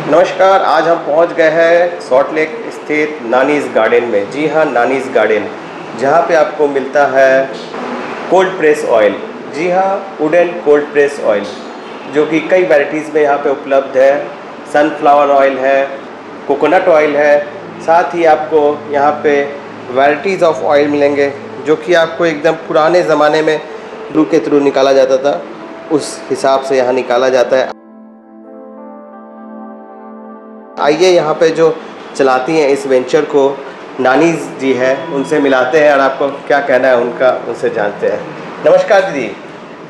नमस्कार। आज हम पहुंच गए हैं सॉल्ट लेक स्थित नानीज़ गार्डन में। जी हाँ, नानीज़ गार्डन, जहां पे आपको मिलता है कोल्ड प्रेस ऑयल। जी हाँ, वुडन कोल्ड प्रेस ऑयल, जो कि कई वैराइटीज़ में यहाँ पे उपलब्ध है। सनफ्लावर ऑयल है, कोकोनट ऑयल है, साथ ही आपको यहाँ पे वैराइटीज़ ऑफ ऑयल मिलेंगे, जो कि आपको एकदम पुराने ज़माने में लू के थ्रू निकाला जाता था, उस हिसाब से यहाँ निकाला जाता है। आइए यहाँ पे जो चलाती हैं इस वेंचर को नानीज़ जी है, उनसे मिलाते हैं और आपको क्या कहना है उनका, उनसे जानते हैं। नमस्कार दीदी।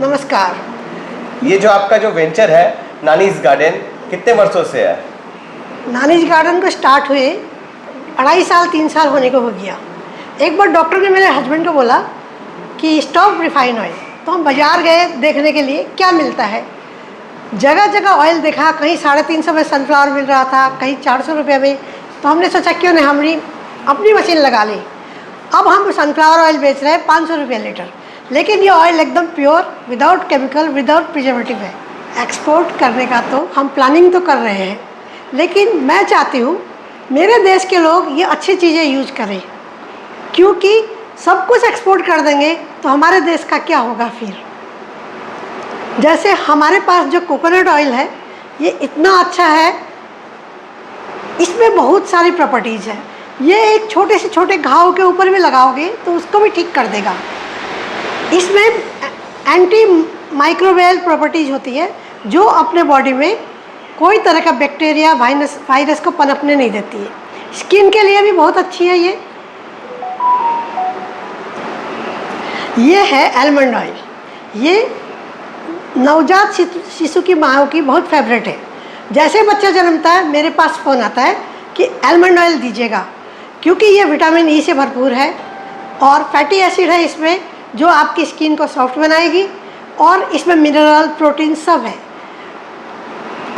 नमस्कार। ये जो आपका जो वेंचर है नानीज़ गार्डन, कितने वर्षों से है? नानीज गार्डन को स्टार्ट हुए 2.5 साल 3 साल होने को हो गया। एक बार डॉक्टर ने मेरे हस्बैंड को बोला कि स्टॉप रिफाइन ऑयल, तो हम बाज़ार गए देखने के लिए क्या मिलता है। जगह जगह ऑयल देखा, कहीं 350 में सनफ्लावर मिल रहा था, कहीं 400 रुपये में। तो हमने सोचा क्यों नहीं हमने अपनी मशीन लगा ली। अब हम सनफ्लावर ऑयल बेच रहे हैं 500 रुपये लीटर, लेकिन ये ऑयल एकदम pure, without chemical, without preservative है। एक्सपोर्ट करने का तो हम प्लानिंग तो कर रहे हैं, लेकिन मैं चाहती हूँ मेरे देश के लोग ये अच्छी चीज़ें यूज करें, क्योंकि सब कुछ एक्सपोर्ट कर देंगे तो हमारे देश का क्या होगा फिर। जैसे हमारे पास जो कोकोनट ऑयल है, ये इतना अच्छा है, इसमें बहुत सारी प्रॉपर्टीज़ है। ये एक छोटे से छोटे घाव के ऊपर भी लगाओगे तो उसको भी ठीक कर देगा। इसमें एंटी माइक्रोबियल प्रॉपर्टीज़ होती है, जो अपने बॉडी में कोई तरह का बैक्टीरिया वायरस को पनपने नहीं देती है। स्किन के लिए भी बहुत अच्छी है ये है आलमंड ऑयल। ये नवजात शिशु की माँओं की बहुत फेवरेट है। जैसे बच्चा जन्मता है मेरे पास फ़ोन आता है कि आलमंड ऑयल दीजिएगा, क्योंकि ये विटामिन ई से भरपूर है और फैटी एसिड है इसमें, जो आपकी स्किन को सॉफ्ट बनाएगी, और इसमें मिनरल प्रोटीन सब है।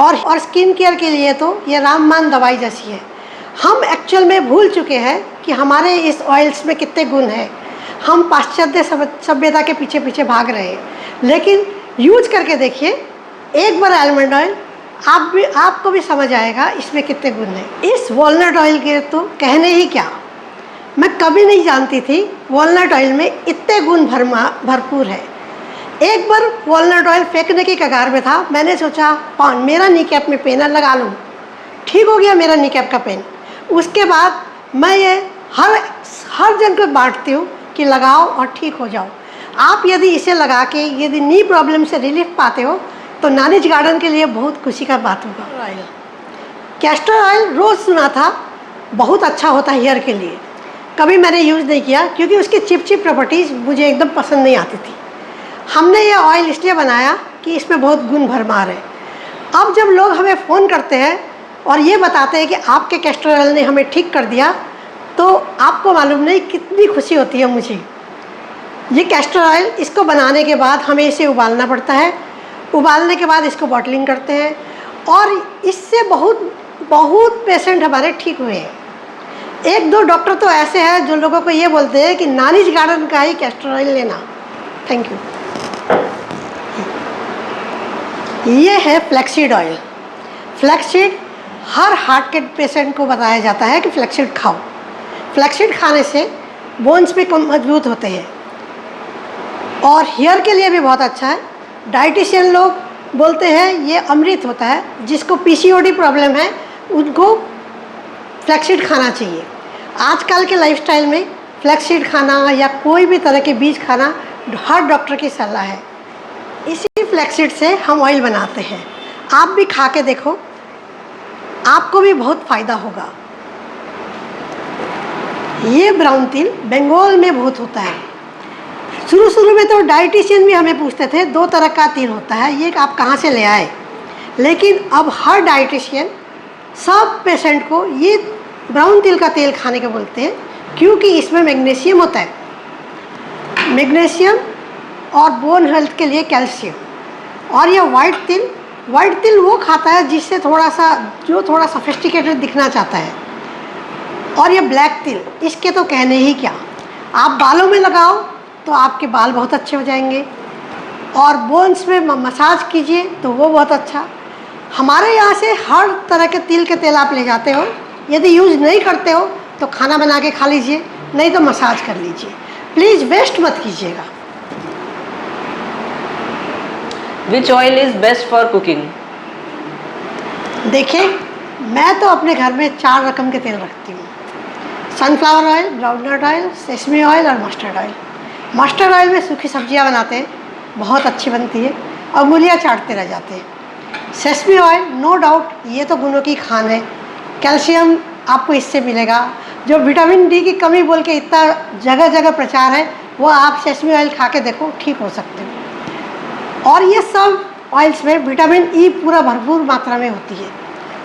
और स्किन केयर के लिए तो ये रामबाण दवाई जैसी है। हम एक्चुअल में भूल चुके हैं कि हमारे इस ऑयल्स में कितने गुण हैं। हम पाश्चात्य सभ्यता के पीछे पीछे भाग रहे हैं, लेकिन यूज करके देखिए एक बार आलमंड ऑयल, आपको भी समझ आएगा इसमें कितने गुण हैं। इस वॉलनट ऑयल के तो कहने ही क्या, मैं कभी नहीं जानती थी वॉलनट ऑयल में इतने गुण भरपूर है। एक बार वॉलनट ऑयल फेंकने की कगार में था, मैंने सोचा मेरा नी कैप में पेन लगा लूँ, ठीक हो गया मेरा नी कैप का पेन। उसके बाद मैं ये हर जन को बांटती हूँ कि लगाओ और ठीक हो जाओ। आप यदि इसे लगा के यदि नी प्रॉब्लम से रिलीफ पाते हो तो नानीज गार्डन के लिए बहुत खुशी का बात होगा। ऑयल, कैस्टर ऑयल रोज़ सुना था बहुत अच्छा होता है हेयर के लिए, कभी मैंने यूज़ नहीं किया क्योंकि उसकी चिप प्रॉपर्टीज़ मुझे एकदम पसंद नहीं आती थी। हमने ये ऑयल इसलिए बनाया कि इसमें बहुत गुण भरमार है। अब जब लोग हमें फ़ोन करते हैं और ये बताते हैं कि आपके कैस्टर ऑयल ने हमें ठीक कर दिया, तो आपको मालूम नहीं कितनी खुशी होती है मुझे। ये कैस्टर ऑयल, इसको बनाने के बाद हमें इसे उबालना पड़ता है। उबालने के बाद इसको बॉटलिंग करते हैं, और इससे बहुत पेशेंट हमारे ठीक हुए हैं। 1-2 डॉक्टर तो ऐसे हैं जो लोगों को ये बोलते हैं कि नानीज गार्डन का ही कैस्टर ऑयल लेना। Thank you. ये है flaxseed oil. Flaxseed her heart के पेशेंट को बताया जाता है कि फ्लैक्सीड खाओ। फ्लैक्सीड खाने से बोन्स भी मजबूत होते हैं और हेयर के लिए भी बहुत अच्छा है। डाइटिशियन लोग बोलते हैं ये अमृत होता है। जिसको पीसीओडी प्रॉब्लम है उनको फ्लैक्सीड खाना चाहिए। आजकल के लाइफस्टाइल में फ्लैक्सीड खाना या कोई भी तरह के बीज खाना हर डॉक्टर की सलाह है। इसी फ्लैक्सीड से हम ऑयल बनाते हैं। आप भी खा के देखो, आपको भी बहुत फ़ायदा होगा। ये ब्राउन तिल बंगाल में बहुत होता है। शुरू में तो डाइटिशियन भी हमें पूछते थे 2 तरह का तिल होता है, ये आप कहाँ से ले आए। लेकिन अब हर डाइटिशियन सब पेशेंट को ये ब्राउन तिल का तेल खाने को बोलते हैं, क्योंकि इसमें मैग्नीशियम होता है। मैग्नीशियम और बोन हेल्थ के लिए कैल्शियम। और ये वाइट तिल वो खाता है जिससे जो थोड़ा सोफिस्टिकेटेड दिखना चाहता है। और ये ब्लैक तिल, इसके तो कहने ही क्या। आप बालों में लगाओ तो आपके बाल बहुत अच्छे हो जाएंगे, और बोन्स में मसाज कीजिए तो वो बहुत अच्छा। हमारे यहाँ से हर तरह के तिल के तेल आप ले जाते हो। यदि यूज़ नहीं करते हो तो खाना बना के खा लीजिए, नहीं तो मसाज कर लीजिए। प्लीज़ वेस्ट मत कीजिएगा। Which oil is best for cooking? देखिए, मैं तो अपने घर में 4 रकम के तेल रखती हूँ। Sunflower oil, groundnut oil, sesame oil और मस्टर्ड ऑयल। मस्टर्ड ऑयल में सूखी सब्जियाँ बनाते हैं, बहुत अच्छी बनती है और उंगलियाँ चाटते रह जाते हैं। सेसमी ऑयल नो डाउट ये तो गुणों की खान है, कैल्शियम आपको इससे मिलेगा। जो विटामिन डी की कमी बोल के इतना जगह जगह प्रचार है, वो आप सेसमी ऑयल खा के देखो, ठीक हो सकते हो। और ये सब ऑयल्स में विटामिन ई पूरा भरपूर मात्रा में होती है।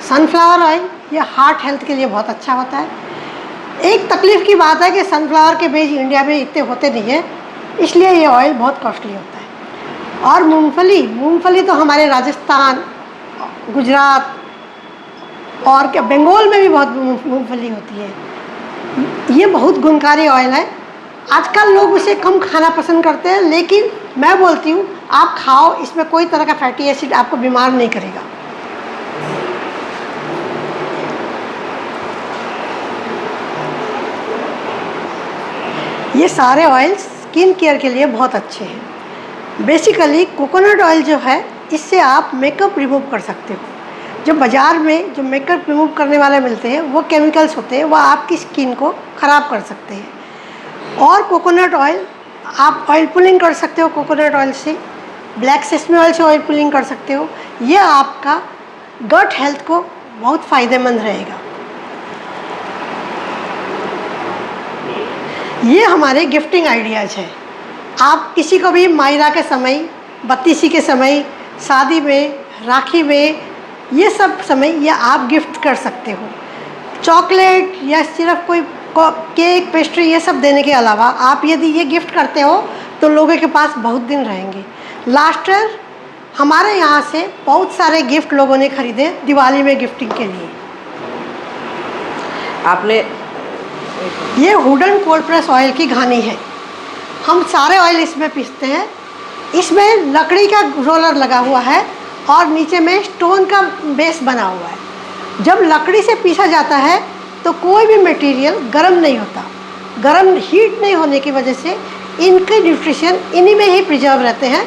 सनफ्लावर ऑयल ये हार्ट हेल्थ के लिए बहुत अच्छा होता है। एक तकलीफ़ की बात है कि सनफ्लावर के बीज इंडिया में इतने होते नहीं है, इसलिए ये ऑयल बहुत कॉस्टली होता है। और मूंगफली तो हमारे राजस्थान, गुजरात और क्या बंगाल में भी बहुत मूंगफली होती है। ये बहुत गुणकारी ऑयल है। आजकल लोग उसे कम खाना पसंद करते हैं, लेकिन मैं बोलती हूँ आप खाओ, इसमें कोई तरह का फैटी एसिड आपको बीमार नहीं करेगा। ये सारे ऑयल स्किन केयर के लिए बहुत अच्छे हैं। बेसिकली कोकोनट ऑयल जो है, इससे आप मेकअप रिमूव कर सकते हो। जो बाज़ार में जो मेकअप रिमूव करने वाले मिलते हैं वो केमिकल्स होते हैं, वह आपकी स्किन को ख़राब कर सकते हैं। और कोकोनट ऑयल आप ऑयल पुलिंग कर सकते हो कोकोनट ऑयल से, ब्लैक सेसमी ऑयल से ऑयल पुलिंग कर सकते हो। ये आपका गट हेल्थ को बहुत फ़ायदेमंद रहेगा। ये हमारे गिफ्टिंग आइडियाज़ हैं। आप किसी को भी मायरा के समय, बत्तीसी के समय, शादी में, राखी में, ये सब समय ये आप गिफ्ट कर सकते हो। चॉकलेट या सिर्फ कोई केक, पेस्ट्री ये सब देने के अलावा आप यदि ये गिफ्ट करते हो तो लोगों के पास बहुत दिन रहेंगे। लास्ट ईयर हमारे यहाँ से बहुत सारे गिफ्ट लोगों ने खरीदे दिवाली में गिफ्टिंग के लिए। आपने ये वुडन कोल्ड प्रेस ऑयल की घानी है। हम सारे ऑयल इसमें पीसते हैं। इसमें लकड़ी का रोलर लगा हुआ है और नीचे में स्टोन का बेस बना हुआ है। जब लकड़ी से पीसा जाता है तो कोई भी मटेरियल गर्म नहीं होता। गर्म हीट नहीं होने की वजह से इनके न्यूट्रिशन इन्हीं में ही प्रिजर्व रहते हैं।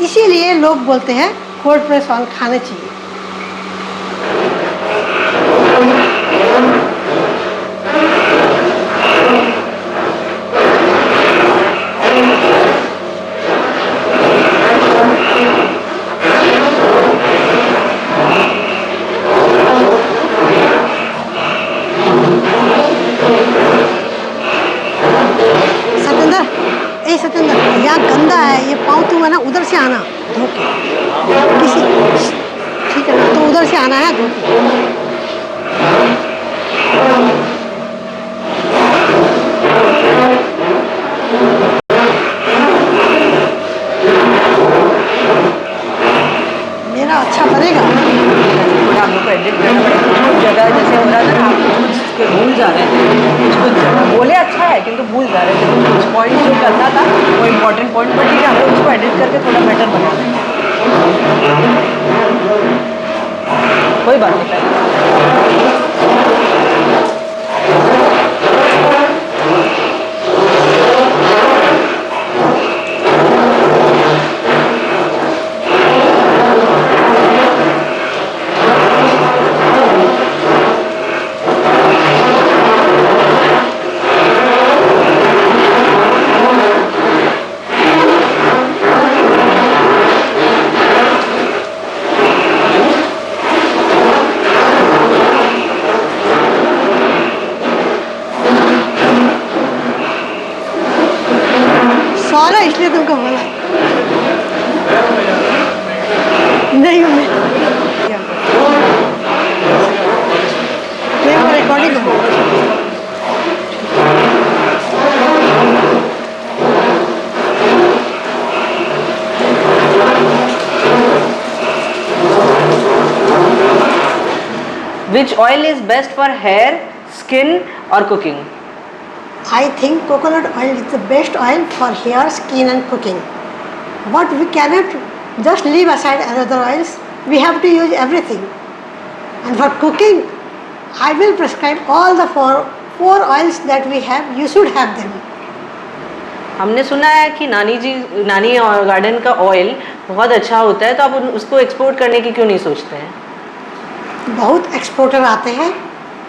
इसीलिए लोग बोलते हैं कोल्ड प्रेस ऑयल खाने चाहिए। सतेंद्र, यहाँ गंदा है, ये पाँव तू है ना, उधर से आना धो के किसी, ठीक है ना, तो उधर से आना है धो के। मेरा अच्छा बनेगा। आप लोग को एडिट करना पड़ेगा। कुछ जगह जैसे हो रहा था ना, आप कुछ के भूल जा रहे थे, कुछ जगह बोले अच्छा है किंतु भूल जा रहे थे। कुछ पॉइंट जो करना था वो इम्पोर्टेंट पॉइंट, पर ठीक है हम लोग उसको एडिट करके थोड़ा बेटर बना देंगे, कोई बात नहीं। सारा इसलिए तुमको बोला नहीं मैं रिकॉर्डिंग हो। Which oil is best for hair, skin or cooking? I think coconut oil is the best oil for hair, skin and cooking. But we cannot just leave aside other oils. we have to use everything. And for cooking, I will prescribe all the four oils that we have. You should have them. हमने सुना है कि नानी garden का oil बहुत अच्छा होता है, तो आप उसको एक्सपोर्ट करने की क्यों नहीं सोचते हैं? बहुत एक्सपोर्टर आते हैं,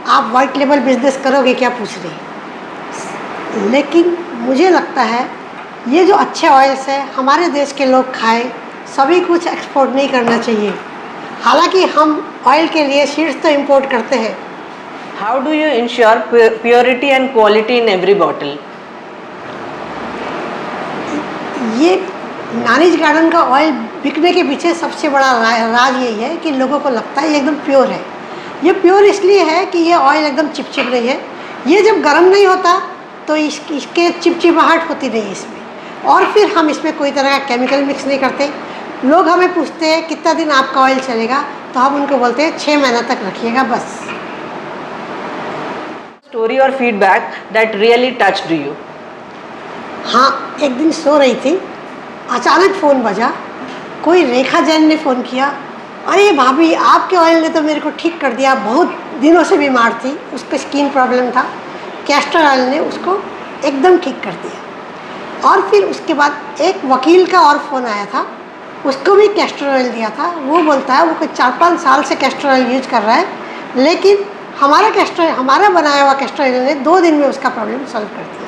आप वाइट लेबल बिजनेस करोगे क्या पूछ रहे हैं। लेकिन मुझे लगता है ये जो अच्छे ऑयल्स है हमारे देश के लोग खाएं, सभी कुछ एक्सपोर्ट नहीं करना चाहिए। हालांकि हम ऑयल के लिए सीड्स तो इंपोर्ट करते हैं। How do you ensure purity and quality in every bottle? ये नानीज गार्डन का ऑयल बिकने के पीछे सबसे बड़ा राज यही है कि लोगों को लगता है ये एकदम प्योर है। ये प्योर इसलिए है कि ये ऑयल एकदम चिपचिप नहीं है। ये जब गर्म नहीं होता तो इसके चिपचिपाहट होती नहीं इसमें, और फिर हम इसमें कोई तरह का केमिकल मिक्स नहीं करते। लोग हमें पूछते हैं कितना दिन आपका ऑयल चलेगा, तो हम उनको बोलते हैं 6 महीना तक रखिएगा बस। स्टोरी और feedback that really touched you? हाँ, एक दिन सो रही थी, अचानक फ़ोन बजा। कोई रेखा जैन ने फ़ोन किया, अरे भाभी आपके ऑयल ने तो मेरे को ठीक कर दिया, बहुत दिनों से बीमार थी, उसको स्किन प्रॉब्लम था, कैस्टर ऑयल ने उसको एकदम ठीक कर दिया। और फिर उसके बाद एक वकील का और फ़ोन आया था, उसको भी कैस्टर ऑयल दिया था। वो बोलता है वो 4-5 साल से कैस्टर ऑयल यूज कर रहा है, लेकिन हमारा बनाया हुआ कैस्टर ऑयल ने 2 दिन में उसका प्रॉब्लम सॉल्व कर दिया।